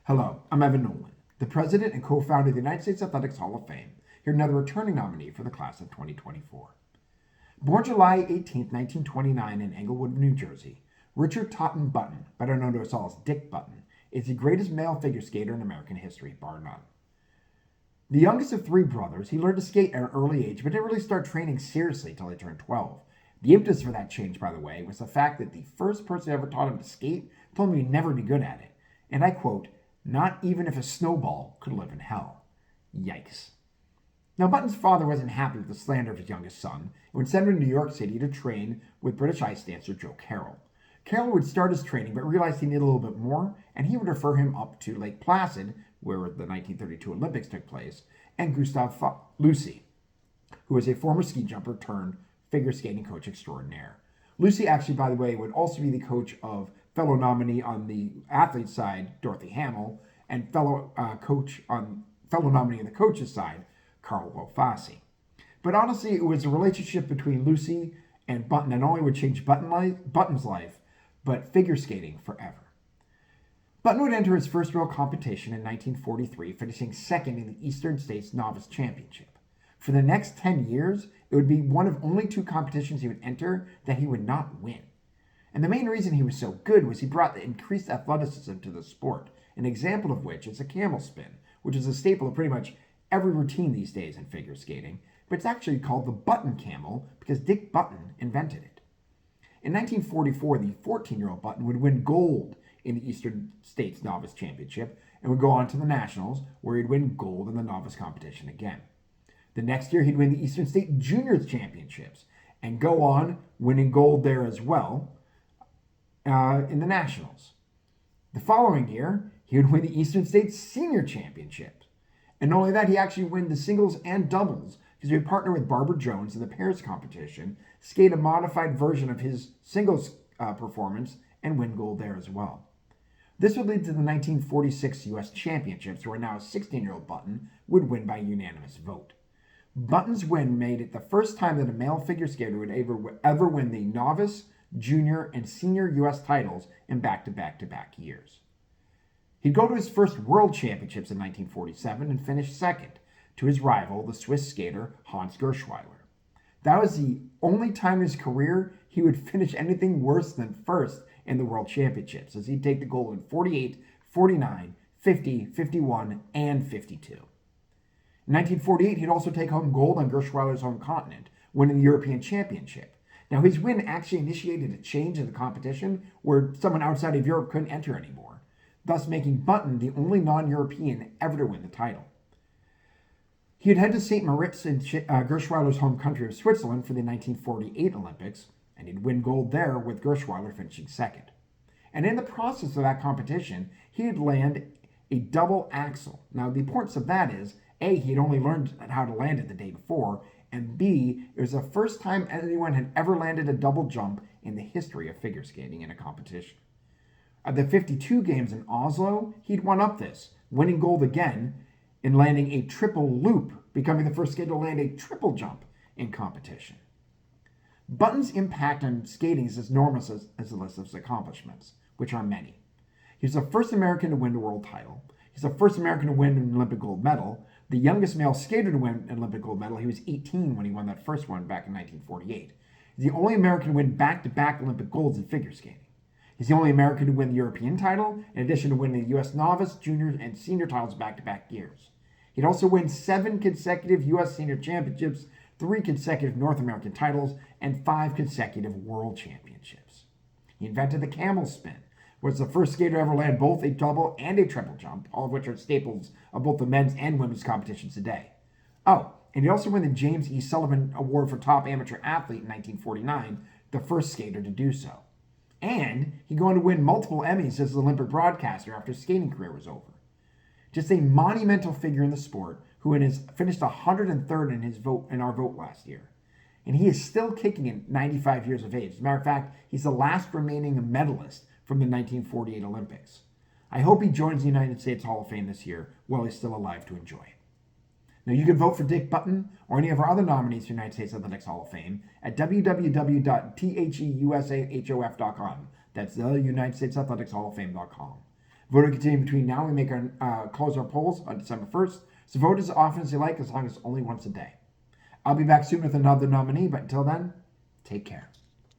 Hello, I'm Evan Nolan, the president and co-founder of the United States Athletics Hall of Fame, here another returning nominee for the class of 2024. Born July 18, 1929 in Englewood, New Jersey, Richard Totten Button, better known to us all as Dick Button, is the greatest male figure skater in American history, bar none. The youngest of three brothers, he learned to skate at an early age, but didn't really start training seriously until he turned 12. The impetus for that change, by the way, was the fact that the first person who ever taught him to skate told him he'd never be good at it. And I quote, "Not even if a snowball could live in hell." Yikes. Now, Button's father wasn't happy with the slander of his youngest son and would send him to New York City to train with British ice dancer Joe Carroll. Carroll would start his training but realized he needed a little bit more, and he would refer him up to Lake Placid, where the 1932 Olympics took place, and Gustave Lucy, who was a former ski jumper turned figure skating coach extraordinaire. Lucy actually, by the way, would also be the coach of fellow nominee on the athlete side, Dorothy Hamill, and fellow nominee on the coach's side, Carlo Fassi. But honestly, it was a relationship between Lucy and Button that not only would change Button's life, but figure skating forever. Button would enter his first real competition in 1943, finishing second in the Eastern States Novice Championship. For the next 10 years, it would be one of only two competitions he would enter that he would not win. And the main reason he was so good was he brought the increased athleticism to the sport, an example of which is a camel spin, which is a staple of pretty much every routine these days in figure skating, but it's actually called the Button Camel because Dick Button invented it. In 1944, the 14-year-old Button would win gold in the Eastern States Novice Championship and would go on to the Nationals, where he'd win gold in the novice competition again. The next year, he'd win the Eastern State Juniors Championships and go on winning gold there as well in the Nationals. The following year, he would win the Eastern States Senior Championship. And not only that, he actually won the singles and doubles because he would partner with Barbara Jones in the pairs competition, skate a modified version of his singles performance, and win gold there as well. This would lead to the 1946 U.S. Championships, where now a 16-year-old Button would win by unanimous vote. Button's win made it the first time that a male figure skater would ever win the novice, junior, and senior U.S. titles in back-to-back-to-back years. He'd go to his first World Championships in 1947 and finish second to his rival, the Swiss skater Hans Gerschweiler. That was the only time in his career he would finish anything worse than first in the World Championships, as he'd take the gold in 48, 49, 50, 51, and 52. In 1948, he'd also take home gold on Gerschweiler's home continent, winning the European Championship. Now, his win actually initiated a change in the competition where someone outside of Europe couldn't enter anymore, thus making Button the only non-European ever to win the title. He would head to St. Moritz in Gerschweiler's home country of Switzerland for the 1948 Olympics, and he'd win gold there with Gerschweiler finishing second. And in the process of that competition, he'd land a double axel. Now, the importance of that is, A, he'd only learned how to land it the day before, and B, it was the first time anyone had ever landed a double jump in the history of figure skating in a competition. At the 52 games in Oslo, he'd won up this, winning gold again in landing a triple loop, becoming the first skater to land a triple jump in competition. Button's impact on skating is as enormous as the list of his accomplishments, which are many. He's the first American to win the world title. He's the first American to win an Olympic gold medal. The youngest male skater to win an Olympic gold medal. He was 18 when he won that first one back in 1948. He's the only American to win back-to-back Olympic golds in figure skating. He's the only American to win the European title, in addition to winning the U.S. novice, junior, and senior titles back-to-back years. He'd also win 7 consecutive U.S. senior championships, 3 consecutive North American titles, and 5 consecutive world championships. He invented the camel spin, was the first skater to ever land both a double and a triple jump, all of which are staples of both the men's and women's competitions today. Oh, and he also won the James E. Sullivan Award for Top Amateur Athlete in 1949, the first skater to do so. And he'd go on to win multiple Emmys as an Olympic broadcaster after his skating career was over. Just a monumental figure in the sport who finished 103rd in our vote last year. And he is still kicking at 95 years of age. As a matter of fact, he's the last remaining medalist from the 1948 Olympics. I hope he joins the United States Hall of Fame this year while he's still alive to enjoy it. Now, you can vote for Dick Button or any of our other nominees for the United States Athletics Hall of Fame at www.theusahof.com. That's the United States Athletics Hall of Fame.com. Voting continues between now and we make our close our polls on December 1st. So vote as often as you like, as long as only once a day. I'll be back soon with another nominee, but until then, take care.